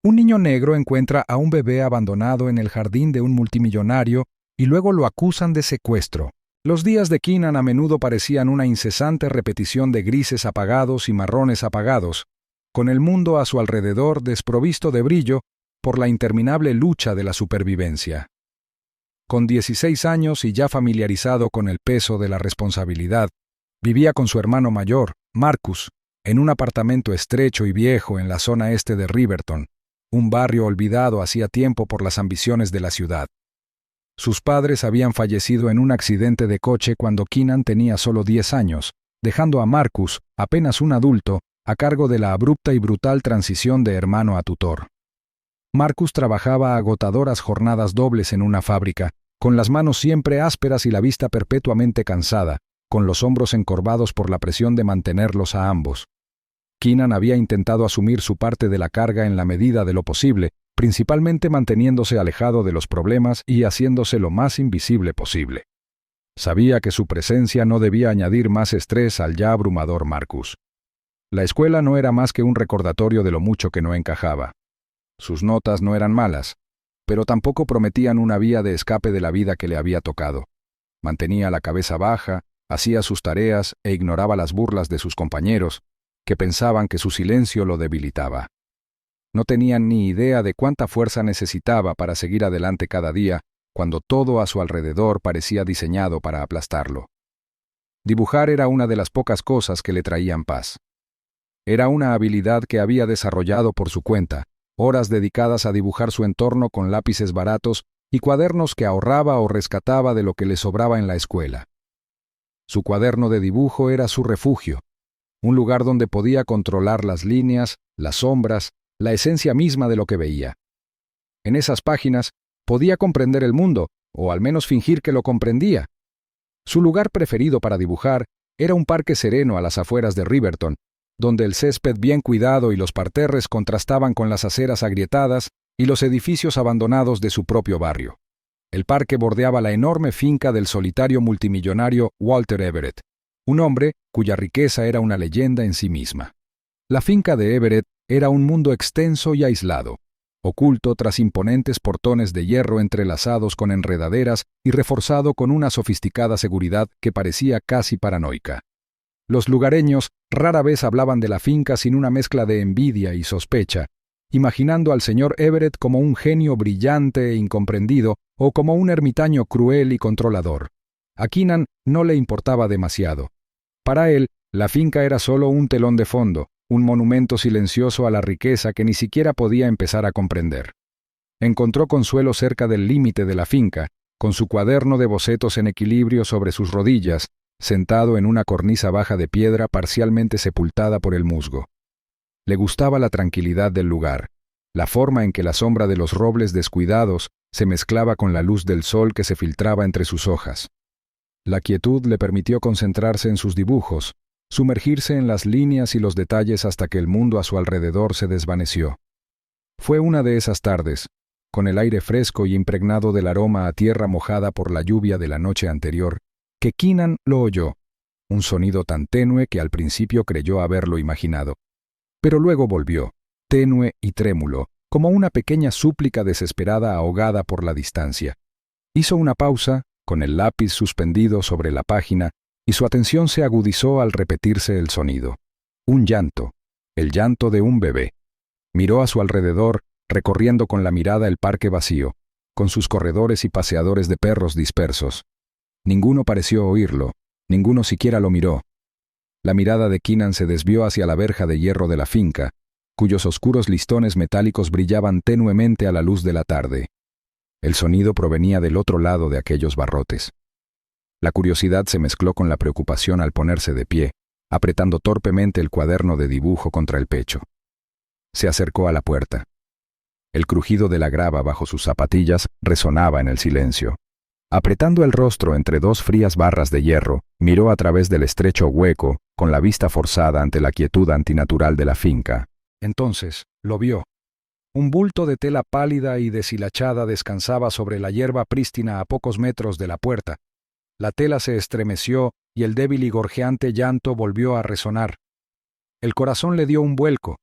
Un niño negro encuentra a un bebé abandonado en el jardín de un multimillonario y luego lo acusan de secuestro. Los días de Keenan a menudo parecían una incesante repetición de grises apagados y marrones apagados, con el mundo a su alrededor desprovisto de brillo por la interminable lucha de la supervivencia. Con 16 años y ya familiarizado con el peso de la responsabilidad, vivía con su hermano mayor, Marcus, en un apartamento estrecho y viejo en la zona este de Riverton, un barrio olvidado hacía tiempo por las ambiciones de la ciudad. Sus padres habían fallecido en un accidente de coche cuando Keenan tenía solo 10 años, dejando a Marcus, apenas un adulto, a cargo de la abrupta y brutal transición de hermano a tutor. Marcus trabajaba agotadoras jornadas dobles en una fábrica, con las manos siempre ásperas y la vista perpetuamente cansada, con los hombros encorvados por la presión de mantenerlos a ambos. Keenan había intentado asumir su parte de la carga en la medida de lo posible, principalmente manteniéndose alejado de los problemas y haciéndose lo más invisible posible. Sabía que su presencia no debía añadir más estrés al ya abrumador Marcus. La escuela no era más que un recordatorio de lo mucho que no encajaba. Sus notas no eran malas, pero tampoco prometían una vía de escape de la vida que le había tocado. Mantenía la cabeza baja, hacía sus tareas e ignoraba las burlas de sus compañeros, que pensaban que su silencio lo debilitaba. No tenían ni idea de cuánta fuerza necesitaba para seguir adelante cada día, cuando todo a su alrededor parecía diseñado para aplastarlo. Dibujar era una de las pocas cosas que le traían paz. Era una habilidad que había desarrollado por su cuenta, horas dedicadas a dibujar su entorno con lápices baratos y cuadernos que ahorraba o rescataba de lo que le sobraba en la escuela. Su cuaderno de dibujo era su refugio, un lugar donde podía controlar las líneas, las sombras, la esencia misma de lo que veía. En esas páginas podía comprender el mundo, o al menos fingir que lo comprendía. Su lugar preferido para dibujar era un parque sereno a las afueras de Riverton, donde el césped bien cuidado y los parterres contrastaban con las aceras agrietadas y los edificios abandonados de su propio barrio. El parque bordeaba la enorme finca del solitario multimillonario Walter Everett, un hombre cuya riqueza era una leyenda en sí misma. La finca de Everett era un mundo extenso y aislado, oculto tras imponentes portones de hierro entrelazados con enredaderas y reforzado con una sofisticada seguridad que parecía casi paranoica. Los lugareños rara vez hablaban de la finca sin una mezcla de envidia y sospecha, imaginando al señor Everett como un genio brillante e incomprendido o como un ermitaño cruel y controlador. A Keenan no le importaba demasiado. Para él, la finca era solo un telón de fondo, un monumento silencioso a la riqueza que ni siquiera podía empezar a comprender. Encontró consuelo cerca del límite de la finca, con su cuaderno de bocetos en equilibrio sobre sus rodillas, sentado en una cornisa baja de piedra parcialmente sepultada por el musgo. Le gustaba la tranquilidad del lugar, la forma en que la sombra de los robles descuidados se mezclaba con la luz del sol que se filtraba entre sus hojas. La quietud le permitió concentrarse en sus dibujos, sumergirse en las líneas y los detalles hasta que el mundo a su alrededor se desvaneció. Fue una de esas tardes, con el aire fresco y impregnado del aroma a tierra mojada por la lluvia de la noche anterior, que Keenan lo oyó, un sonido tan tenue que al principio creyó haberlo imaginado. Pero luego volvió, tenue y trémulo, como una pequeña súplica desesperada ahogada por la distancia. Hizo una pausa, con el lápiz suspendido sobre la página, y su atención se agudizó al repetirse el sonido. Un llanto, el llanto de un bebé. Miró a su alrededor, recorriendo con la mirada el parque vacío, con sus corredores y paseadores de perros dispersos. Ninguno pareció oírlo, ninguno siquiera lo miró. La mirada de Keenan se desvió hacia la verja de hierro de la finca, cuyos oscuros listones metálicos brillaban tenuemente a la luz de la tarde. El sonido provenía del otro lado de aquellos barrotes. La curiosidad se mezcló con la preocupación al ponerse de pie, apretando torpemente el cuaderno de dibujo contra el pecho. Se acercó a la puerta. El crujido de la grava bajo sus zapatillas resonaba en el silencio. Apretando el rostro entre dos frías barras de hierro, miró a través del estrecho hueco, con la vista forzada ante la quietud antinatural de la finca. Entonces, lo vio. Un bulto de tela pálida y deshilachada descansaba sobre la hierba prístina a pocos metros de la puerta. La tela se estremeció y el débil y gorjeante llanto volvió a resonar. El corazón le dio un vuelco.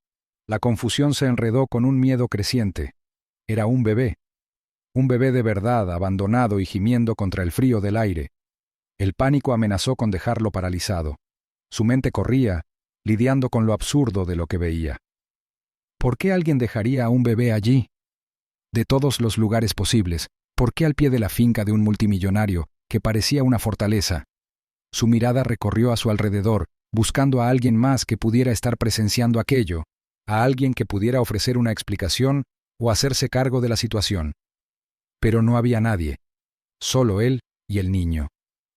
La confusión se enredó con un miedo creciente. Era un bebé de verdad, abandonado y gimiendo contra el frío del aire. El pánico amenazó con dejarlo paralizado. Su mente corría, lidiando con lo absurdo de lo que veía. ¿Por qué alguien dejaría a un bebé allí? De todos los lugares posibles, ¿por qué al pie de la finca de un multimillonario, que parecía una fortaleza? Su mirada recorrió a su alrededor, buscando a alguien más que pudiera estar presenciando aquello, a alguien que pudiera ofrecer una explicación o hacerse cargo de la situación. Pero no había nadie, solo él y el niño.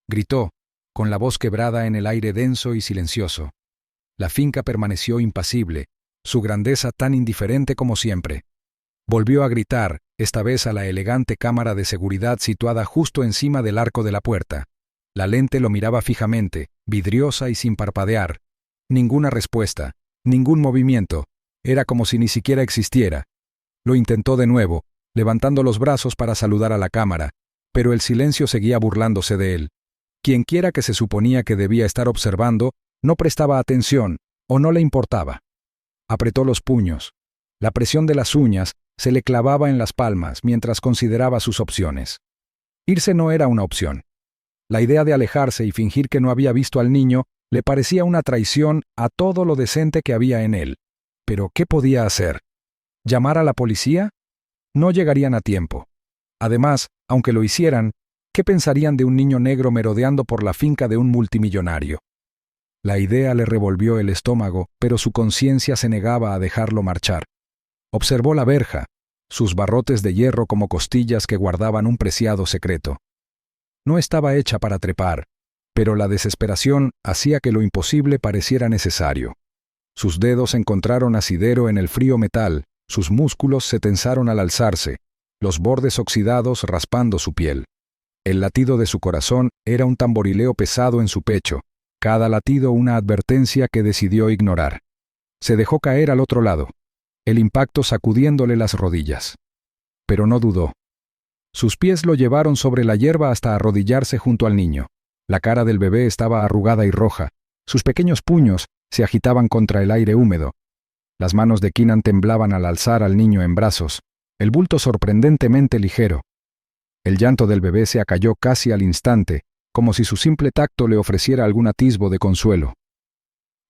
Gritó, con la voz quebrada en el aire denso y silencioso. La finca permaneció impasible, su grandeza tan indiferente como siempre. Volvió a gritar, esta vez a la elegante cámara de seguridad situada justo encima del arco de la puerta. La lente lo miraba fijamente, vidriosa y sin parpadear. Ninguna respuesta, ningún movimiento. Era como si ni siquiera existiera. Lo intentó de nuevo, levantando los brazos para saludar a la cámara, pero el silencio seguía burlándose de él. Quienquiera que se suponía que debía estar observando, no prestaba atención o no le importaba. Apretó los puños. La presión de las uñas se le clavaba en las palmas mientras consideraba sus opciones. Irse no era una opción. La idea de alejarse y fingir que no había visto al niño le parecía una traición a todo lo decente que había en él. Pero ¿qué podía hacer? ¿Llamar a la policía? No llegarían a tiempo. Además, aunque lo hicieran, ¿qué pensarían de un niño negro merodeando por la finca de un multimillonario? La idea le revolvió el estómago, pero su conciencia se negaba a dejarlo marchar. Observó la verja, sus barrotes de hierro como costillas que guardaban un preciado secreto. No estaba hecha para trepar, pero la desesperación hacía que lo imposible pareciera necesario. Sus dedos encontraron asidero en el frío metal, sus músculos se tensaron al alzarse, los bordes oxidados raspando su piel. El latido de su corazón era un tamborileo pesado en su pecho, cada latido una advertencia que decidió ignorar. Se dejó caer al otro lado, el impacto sacudiéndole las rodillas. Pero no dudó. Sus pies lo llevaron sobre la hierba hasta arrodillarse junto al niño. La cara del bebé estaba arrugada y roja. Sus pequeños puños se agitaban contra el aire húmedo. Las manos de Keenan temblaban al alzar al niño en brazos, el bulto sorprendentemente ligero. El llanto del bebé se acalló casi al instante, como si su simple tacto le ofreciera algún atisbo de consuelo.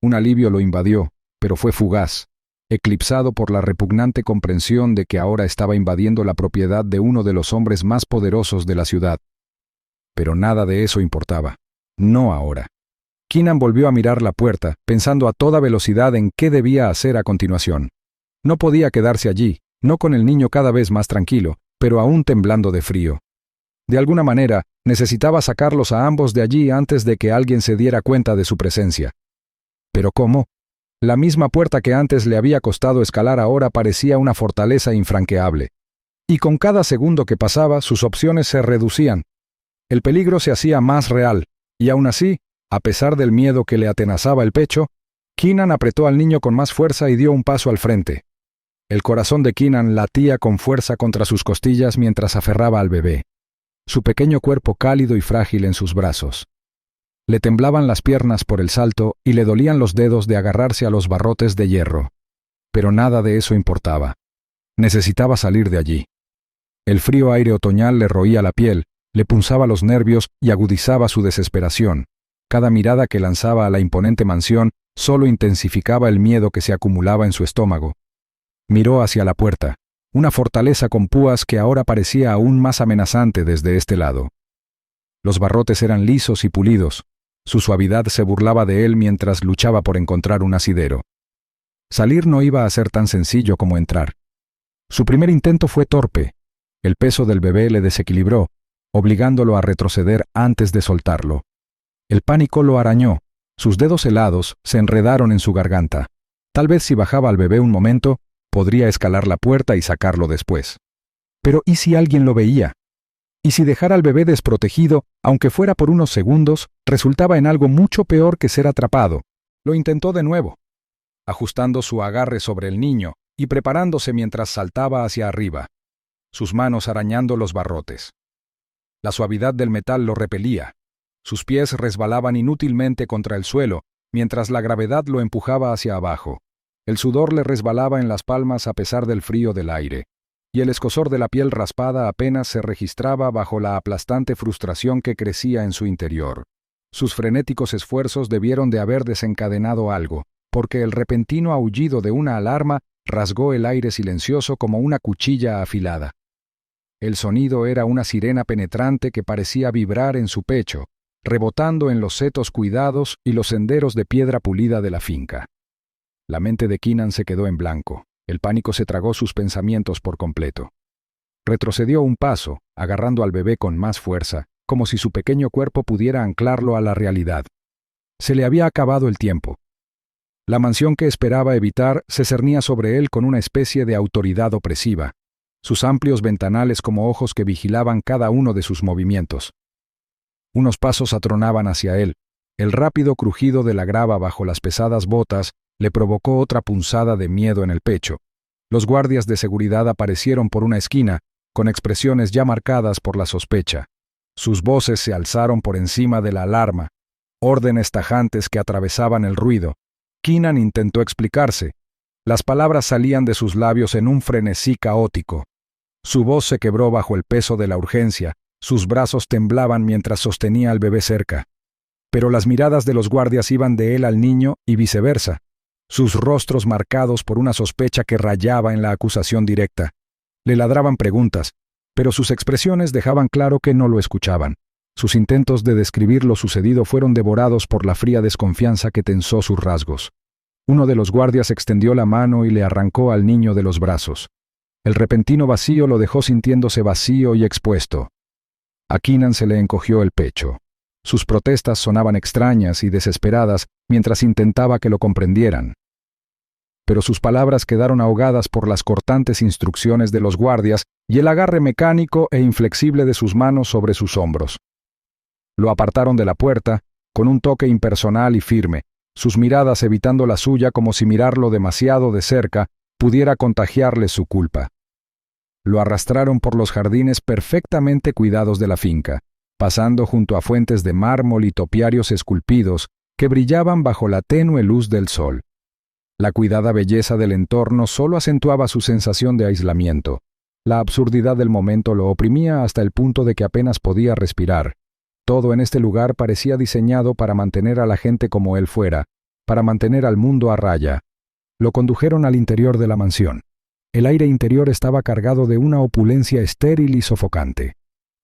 Un alivio lo invadió, pero fue fugaz, eclipsado por la repugnante comprensión de que ahora estaba invadiendo la propiedad de uno de los hombres más poderosos de la ciudad. Pero nada de eso importaba. No ahora. Keenan volvió a mirar la puerta, pensando a toda velocidad en qué debía hacer a continuación. No podía quedarse allí, no con el niño cada vez más tranquilo, pero aún temblando de frío. De alguna manera, necesitaba sacarlos a ambos de allí antes de que alguien se diera cuenta de su presencia. ¿Pero cómo? La misma puerta que antes le había costado escalar ahora parecía una fortaleza infranqueable. Y con cada segundo que pasaba, sus opciones se reducían. El peligro se hacía más real, y aún así, a pesar del miedo que le atenazaba el pecho, Keenan apretó al niño con más fuerza y dio un paso al frente. El corazón de Keenan latía con fuerza contra sus costillas mientras aferraba al bebé, su pequeño cuerpo cálido y frágil en sus brazos. Le temblaban las piernas por el salto y le dolían los dedos de agarrarse a los barrotes de hierro. Pero nada de eso importaba. Necesitaba salir de allí. El frío aire otoñal le roía la piel, le punzaba los nervios y agudizaba su desesperación. Cada mirada que lanzaba a la imponente mansión solo intensificaba el miedo que se acumulaba en su estómago. Miró hacia la puerta, una fortaleza con púas que ahora parecía aún más amenazante desde este lado. Los barrotes eran lisos y pulidos. Su suavidad se burlaba de él mientras luchaba por encontrar un asidero. Salir no iba a ser tan sencillo como entrar. Su primer intento fue torpe. El peso del bebé le desequilibró, obligándolo a retroceder antes de soltarlo. El pánico lo arañó. Sus dedos helados se enredaron en su garganta. Tal vez si bajaba al bebé un momento, podría escalar la puerta y sacarlo después. Pero ¿y si alguien lo veía? Y si dejar al bebé desprotegido, aunque fuera por unos segundos, resultaba en algo mucho peor que ser atrapado. Lo intentó de nuevo, ajustando su agarre sobre el niño y preparándose mientras saltaba hacia arriba, sus manos arañando los barrotes. La suavidad del metal lo repelía. Sus pies resbalaban inútilmente contra el suelo, mientras la gravedad lo empujaba hacia abajo. El sudor le resbalaba en las palmas a pesar del frío del aire, y el escozor de la piel raspada apenas se registraba bajo la aplastante frustración que crecía en su interior. Sus frenéticos esfuerzos debieron de haber desencadenado algo, porque el repentino aullido de una alarma rasgó el aire silencioso como una cuchilla afilada. El sonido era una sirena penetrante que parecía vibrar en su pecho, rebotando en los setos cuidados y los senderos de piedra pulida de la finca. La mente de Keenan se quedó en blanco. El pánico se tragó sus pensamientos por completo. Retrocedió un paso, agarrando al bebé con más fuerza, como si su pequeño cuerpo pudiera anclarlo a la realidad. Se le había acabado el tiempo. La mansión que esperaba evitar se cernía sobre él con una especie de autoridad opresiva, sus amplios ventanales como ojos que vigilaban cada uno de sus movimientos. Unos pasos atronaban hacia él. El rápido crujido de la grava bajo las pesadas botas le provocó otra punzada de miedo en el pecho. Los guardias de seguridad aparecieron por una esquina, con expresiones ya marcadas por la sospecha. Sus voces se alzaron por encima de la alarma, órdenes tajantes que atravesaban el ruido. Keenan intentó explicarse. Las palabras salían de sus labios en un frenesí caótico. Su voz se quebró bajo el peso de la urgencia, sus brazos temblaban mientras sostenía al bebé cerca. Pero las miradas de los guardias iban de él al niño y viceversa, sus rostros marcados por una sospecha que rayaba en la acusación directa. Le ladraban preguntas, pero sus expresiones dejaban claro que no lo escuchaban. Sus intentos de describir lo sucedido fueron devorados por la fría desconfianza que tensó sus rasgos. Uno de los guardias extendió la mano y le arrancó al niño de los brazos. El repentino vacío lo dejó sintiéndose vacío y expuesto. A Keenan se le encogió el pecho. Sus protestas sonaban extrañas y desesperadas mientras intentaba que lo comprendieran. Pero sus palabras quedaron ahogadas por las cortantes instrucciones de los guardias y el agarre mecánico e inflexible de sus manos sobre sus hombros. Lo apartaron de la puerta, con un toque impersonal y firme, sus miradas evitando la suya como si mirarlo demasiado de cerca pudiera contagiarle su culpa. Lo arrastraron por los jardines perfectamente cuidados de la finca, pasando junto a fuentes de mármol y topiarios esculpidos que brillaban bajo la tenue luz del sol. La cuidada belleza del entorno solo acentuaba su sensación de aislamiento. La absurdidad del momento lo oprimía hasta el punto de que apenas podía respirar. Todo en este lugar parecía diseñado para mantener a la gente como él fuera, para mantener al mundo a raya. Lo condujeron al interior de la mansión. El aire interior estaba cargado de una opulencia estéril y sofocante.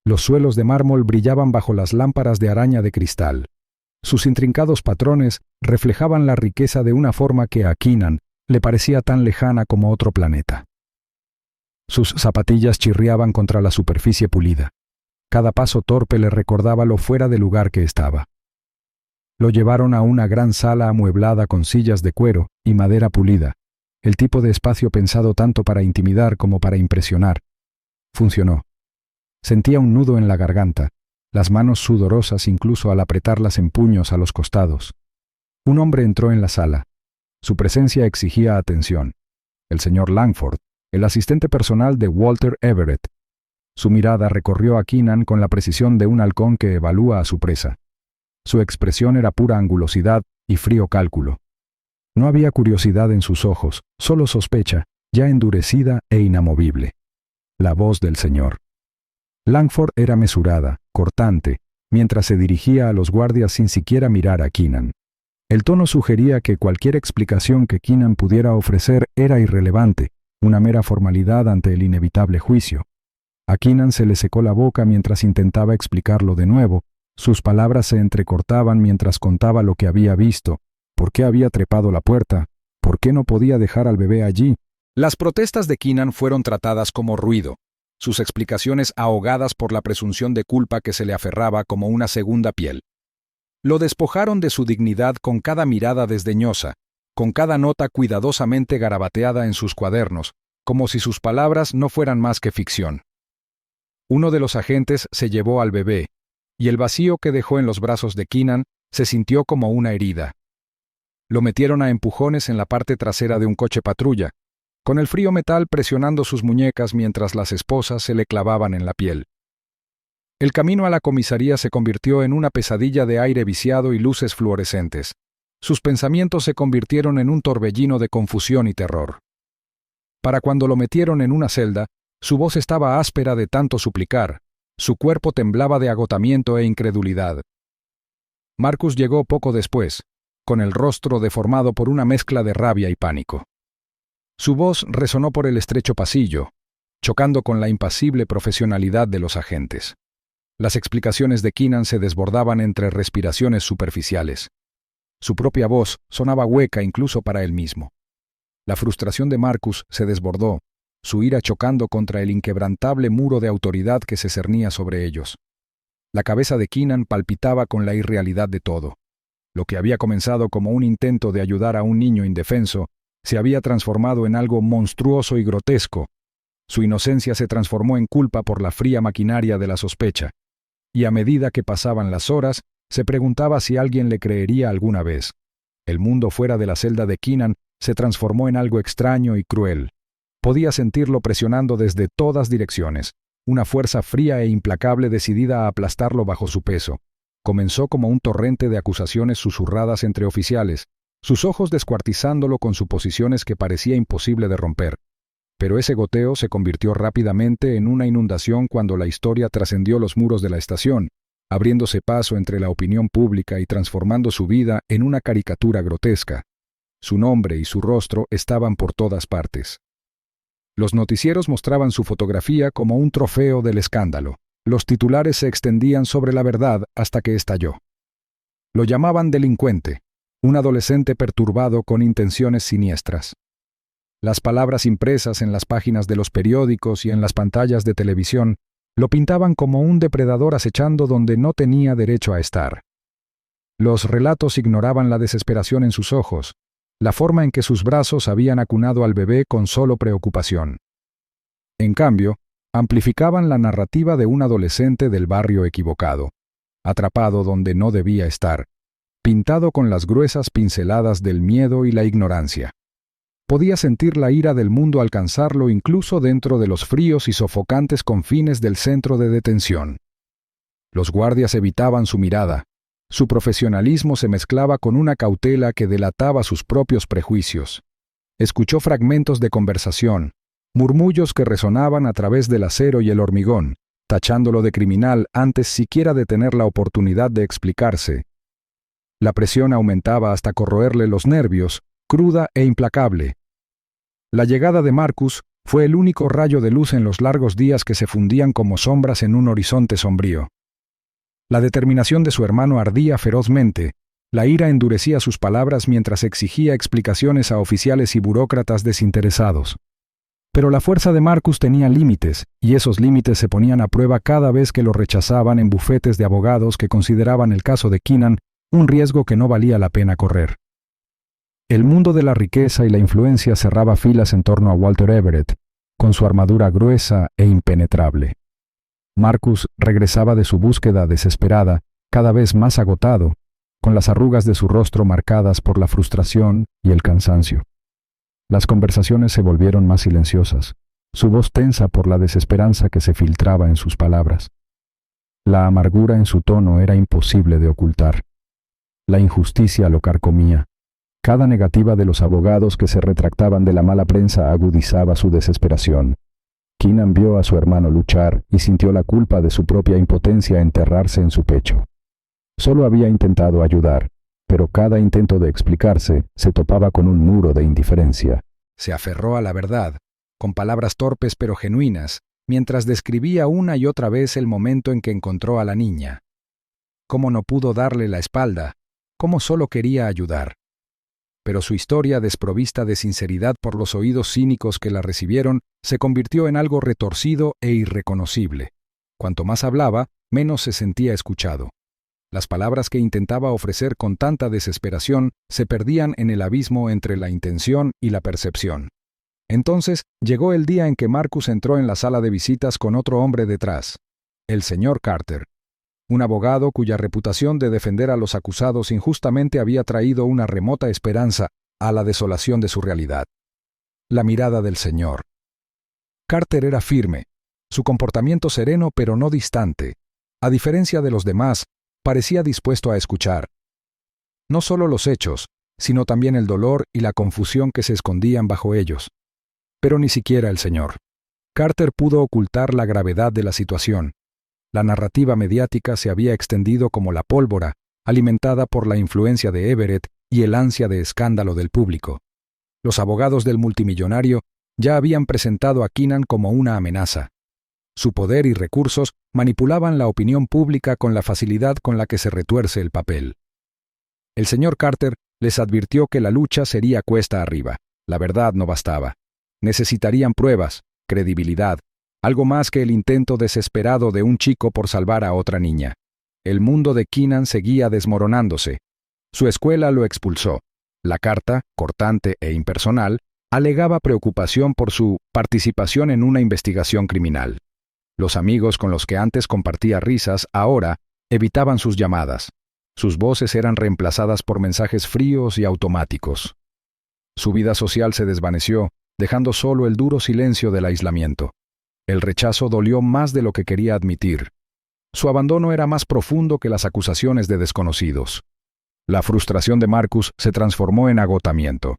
Los suelos de mármol brillaban bajo las lámparas de araña de cristal. Sus intrincados patrones reflejaban la riqueza de una forma que a Keenan le parecía tan lejana como otro planeta. Sus zapatillas chirriaban contra la superficie pulida. Cada paso torpe le recordaba lo fuera de lugar que estaba. Lo llevaron a una gran sala amueblada con sillas de cuero y madera pulida, el tipo de espacio pensado tanto para intimidar como para impresionar. Funcionó. Sentía un nudo en la garganta, las manos sudorosas incluso al apretarlas en puños a los costados. Un hombre entró en la sala. Su presencia exigía atención. El señor Langford, el asistente personal de Walter Everett. Su mirada recorrió a Keenan con la precisión de un halcón que evalúa a su presa. Su expresión era pura angulosidad y frío cálculo. No había curiosidad en sus ojos, solo sospecha, ya endurecida e inamovible. La voz del señor. Langford era mesurada, cortante, mientras se dirigía a los guardias sin siquiera mirar a Keenan. El tono sugería que cualquier explicación que Keenan pudiera ofrecer era irrelevante, una mera formalidad ante el inevitable juicio. A Keenan se le secó la boca mientras intentaba explicarlo de nuevo. Sus palabras se entrecortaban mientras contaba lo que había visto, por qué había trepado la puerta, por qué no podía dejar al bebé allí. Las protestas de Keenan fueron tratadas como ruido, sus explicaciones ahogadas por la presunción de culpa que se le aferraba como una segunda piel. Lo despojaron de su dignidad con cada mirada desdeñosa, con cada nota cuidadosamente garabateada en sus cuadernos, como si sus palabras no fueran más que ficción. Uno de los agentes se llevó al bebé, y el vacío que dejó en los brazos de Keenan se sintió como una herida. Lo metieron a empujones en la parte trasera de un coche patrulla, con el frío metal presionando sus muñecas mientras las esposas se le clavaban en la piel. El camino a la comisaría se convirtió en una pesadilla de aire viciado y luces fluorescentes. sus pensamientos se convirtieron en un torbellino de confusión y terror. Para cuando lo metieron en una celda, su voz estaba áspera de tanto suplicar, su cuerpo temblaba de agotamiento e incredulidad. Marcus llegó poco después, con el rostro deformado por una mezcla de rabia y pánico. Su voz resonó por el estrecho pasillo, chocando con la impasible profesionalidad de los agentes. Las explicaciones de Keenan se desbordaban entre respiraciones superficiales. Su propia voz sonaba hueca incluso para él mismo. La frustración de Marcus se desbordó, su ira chocando contra el inquebrantable muro de autoridad que se cernía sobre ellos. La cabeza de Keenan palpitaba con la irrealidad de todo. Lo que había comenzado como un intento de ayudar a un niño indefenso se había transformado en algo monstruoso y grotesco. Su inocencia se transformó en culpa por la fría maquinaria de la sospecha, y a medida que pasaban las horas, se preguntaba si alguien le creería alguna vez. El mundo fuera de la celda de Keenan se transformó en algo extraño y cruel. Podía sentirlo presionando desde todas direcciones, una fuerza fría e implacable decidida a aplastarlo bajo su peso. Comenzó como un torrente de acusaciones susurradas entre oficiales, sus ojos descuartizándolo con suposiciones que parecía imposible de romper. Pero ese goteo se convirtió rápidamente en una inundación cuando la historia trascendió los muros de la estación, abriéndose paso entre la opinión pública y transformando su vida en una caricatura grotesca. Su nombre y su rostro estaban por todas partes. Los noticieros mostraban su fotografía como un trofeo del escándalo. Los titulares se extendían sobre la verdad hasta que estalló. Lo llamaban delincuente, un adolescente perturbado con intenciones siniestras. Las palabras impresas en las páginas de los periódicos y en las pantallas de televisión lo pintaban como un depredador acechando donde no tenía derecho a estar. Los relatos ignoraban la desesperación en sus ojos, la forma en que sus brazos habían acunado al bebé con solo preocupación. En cambio, amplificaban la narrativa de un adolescente del barrio equivocado, atrapado donde no debía estar, pintado con las gruesas pinceladas del miedo y la ignorancia. Podía sentir la ira del mundo alcanzarlo incluso dentro de los fríos y sofocantes confines del centro de detención. Los guardias evitaban su mirada. Su profesionalismo se mezclaba con una cautela que delataba sus propios prejuicios. Escuchó fragmentos de conversación, murmullos que resonaban a través del acero y el hormigón, tachándolo de criminal antes siquiera de tener la oportunidad de explicarse. La presión aumentaba hasta corroerle los nervios, cruda e implacable. La llegada de Marcus fue el único rayo de luz en los largos días que se fundían como sombras en un horizonte sombrío. La determinación de su hermano ardía ferozmente, la ira endurecía sus palabras mientras exigía explicaciones a oficiales y burócratas desinteresados. Pero la fuerza de Marcus tenía límites, y esos límites se ponían a prueba cada vez que lo rechazaban en bufetes de abogados que consideraban el caso de Keenan un riesgo que no valía la pena correr. El mundo de la riqueza y la influencia cerraba filas en torno a Walter Everett, con su armadura gruesa e impenetrable. Marcus regresaba de su búsqueda desesperada, cada vez más agotado, con las arrugas de su rostro marcadas por la frustración y el cansancio. Las conversaciones se volvieron más silenciosas, su voz tensa por la desesperanza que se filtraba en sus palabras. La amargura en su tono era imposible de ocultar. La injusticia lo carcomía. Cada negativa de los abogados que se retractaban de la mala prensa agudizaba su desesperación. Keenan vio a su hermano luchar y sintió la culpa de su propia impotencia enterrarse en su pecho. Solo había intentado ayudar, pero cada intento de explicarse se topaba con un muro de indiferencia. Se aferró a la verdad, con palabras torpes pero genuinas, mientras describía una y otra vez el momento en que encontró a la niña. Cómo no pudo darle la espalda, cómo solo quería ayudar. Pero su historia, desprovista de sinceridad por los oídos cínicos que la recibieron, se convirtió en algo retorcido e irreconocible. Cuanto más hablaba, menos se sentía escuchado. Las palabras que intentaba ofrecer con tanta desesperación se perdían en el abismo entre la intención y la percepción. Entonces llegó el día en que Marcus entró en la sala de visitas con otro hombre detrás, el señor Carter, un abogado cuya reputación de defender a los acusados injustamente había traído una remota esperanza a la desolación de su realidad. La mirada del señor. Carter era firme, su comportamiento sereno pero no distante. A diferencia de los demás, parecía dispuesto a escuchar. no solo los hechos, sino también el dolor y la confusión que se escondían bajo ellos. Pero ni siquiera el señor Carter pudo ocultar la gravedad de la situación. La narrativa mediática se había extendido como la pólvora, alimentada por la influencia de Everett y el ansia de escándalo del público. Los abogados del multimillonario ya habían presentado a Keenan como una amenaza. Su poder y recursos manipulaban la opinión pública con la facilidad con la que se retuerce el papel. El señor Carter les advirtió que la lucha sería cuesta arriba. La verdad no bastaba. Necesitarían pruebas, credibilidad, algo más que el intento desesperado de un chico por salvar a otra niña. El mundo de Keenan seguía desmoronándose. Su escuela lo expulsó. La carta, cortante e impersonal, alegaba preocupación por su participación en una investigación criminal. Los amigos con los que antes compartía risas ahora evitaban sus llamadas. Sus voces eran reemplazadas por mensajes fríos y automáticos. Su vida social se desvaneció, dejando solo el duro silencio del aislamiento. El rechazo dolió más de lo que quería admitir. Su abandono era más profundo que las acusaciones de desconocidos. La frustración de Marcus se transformó en agotamiento.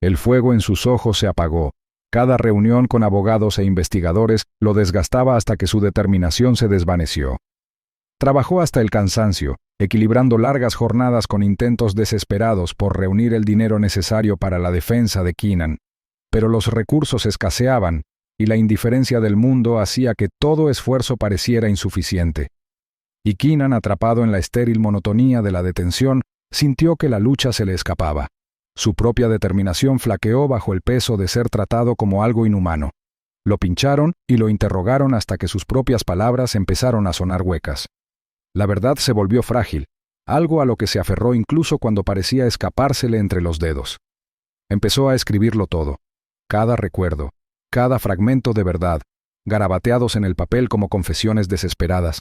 El fuego en sus ojos se apagó. Cada reunión con abogados e investigadores lo desgastaba hasta que su determinación se desvaneció. Trabajó hasta el cansancio, equilibrando largas jornadas con intentos desesperados por reunir el dinero necesario para la defensa de Keenan. Pero los recursos escaseaban, y la indiferencia del mundo hacía que todo esfuerzo pareciera insuficiente. Y Keenan, atrapado en la estéril monotonía de la detención, sintió que la lucha se le escapaba. Su propia determinación flaqueó bajo el peso de ser tratado como algo inhumano. Lo pincharon y lo interrogaron hasta que sus propias palabras empezaron a sonar huecas. La verdad se volvió frágil, algo a lo que se aferró incluso cuando parecía escapársele entre los dedos. Empezó a escribirlo todo. Cada recuerdo, cada fragmento de verdad, garabateados en el papel como confesiones desesperadas.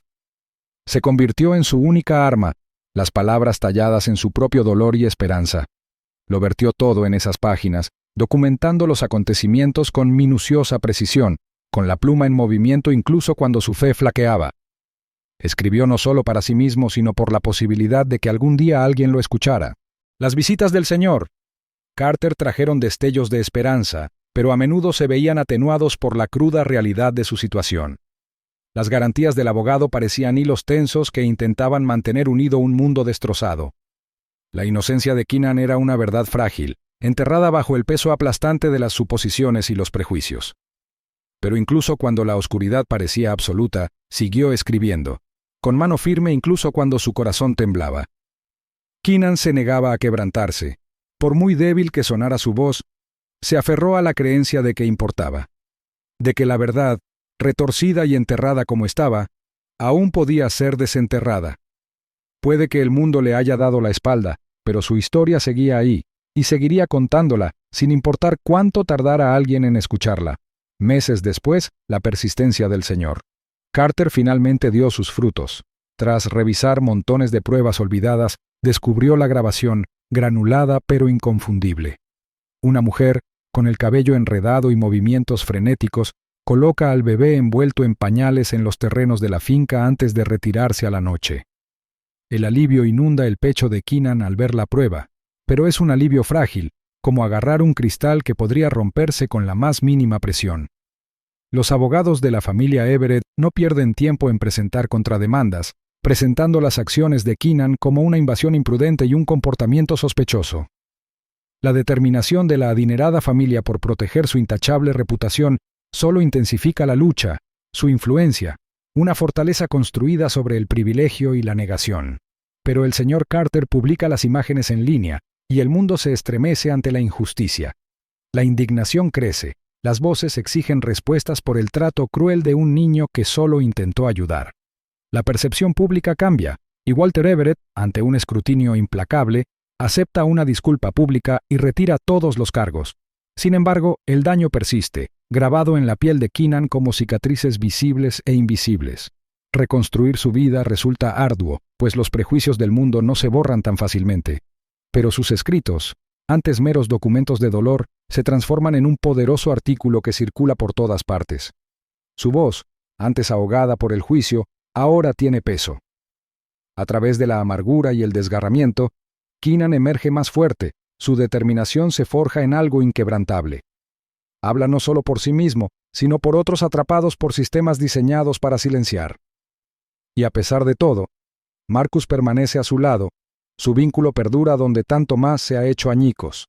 Se convirtió en su única arma, las palabras talladas en su propio dolor y esperanza. Lo vertió todo en esas páginas, documentando los acontecimientos con minuciosa precisión, con la pluma en movimiento incluso cuando su fe flaqueaba. Escribió no solo para sí mismo, sino por la posibilidad de que algún día alguien lo escuchara. Las visitas del señor Carter trajeron destellos de esperanza, pero a menudo se veían atenuados por la cruda realidad de su situación. Las garantías del abogado parecían hilos tensos que intentaban mantener unido un mundo destrozado. La inocencia de Keenan era una verdad frágil, enterrada bajo el peso aplastante de las suposiciones y los prejuicios. Pero incluso cuando la oscuridad parecía absoluta, siguió escribiendo, con mano firme incluso cuando su corazón temblaba. Keenan se negaba a quebrantarse. Por muy débil que sonara su voz, se aferró a la creencia de que importaba, de que la verdad, retorcida y enterrada como estaba, aún podía ser desenterrada. Puede que el mundo le haya dado la espalda, pero su historia seguía ahí, y seguiría contándola, sin importar cuánto tardara alguien en escucharla. Meses después, la persistencia del señor Carter finalmente dio sus frutos. Tras revisar montones de pruebas olvidadas, descubrió la grabación, granulada pero inconfundible. Una mujer, con el cabello enredado y movimientos frenéticos, coloca al bebé envuelto en pañales en los terrenos de la finca antes de retirarse a la noche. El alivio inunda el pecho de Keenan al ver la prueba, pero es un alivio frágil, como agarrar un cristal que podría romperse con la más mínima presión. Los abogados de la familia Everett no pierden tiempo en presentar contrademandas, presentando las acciones de Keenan como una invasión imprudente y un comportamiento sospechoso. La determinación de la adinerada familia por proteger su intachable reputación solo intensifica la lucha, su influencia, una fortaleza construida sobre el privilegio y la negación. Pero el señor Carter publica las imágenes en línea, y el mundo se estremece ante la injusticia. La indignación crece, las voces exigen respuestas por el trato cruel de un niño que solo intentó ayudar. La percepción pública cambia, y Walter Everett, ante un escrutinio implacable, acepta una disculpa pública y retira todos los cargos. Sin embargo, el daño persiste, grabado en la piel de Keenan como cicatrices visibles e invisibles. Reconstruir su vida resulta arduo, pues los prejuicios del mundo no se borran tan fácilmente. Pero sus escritos, antes meros documentos de dolor, se transforman en un poderoso artículo que circula por todas partes. Su voz, antes ahogada por el juicio, ahora tiene peso. A través de la amargura y el desgarramiento, Keenan emerge más fuerte, su determinación se forja en algo inquebrantable. Habla no solo por sí mismo, sino por otros atrapados por sistemas diseñados para silenciar. Y a pesar de todo, Marcus permanece a su lado, su vínculo perdura donde tanto más se ha hecho añicos.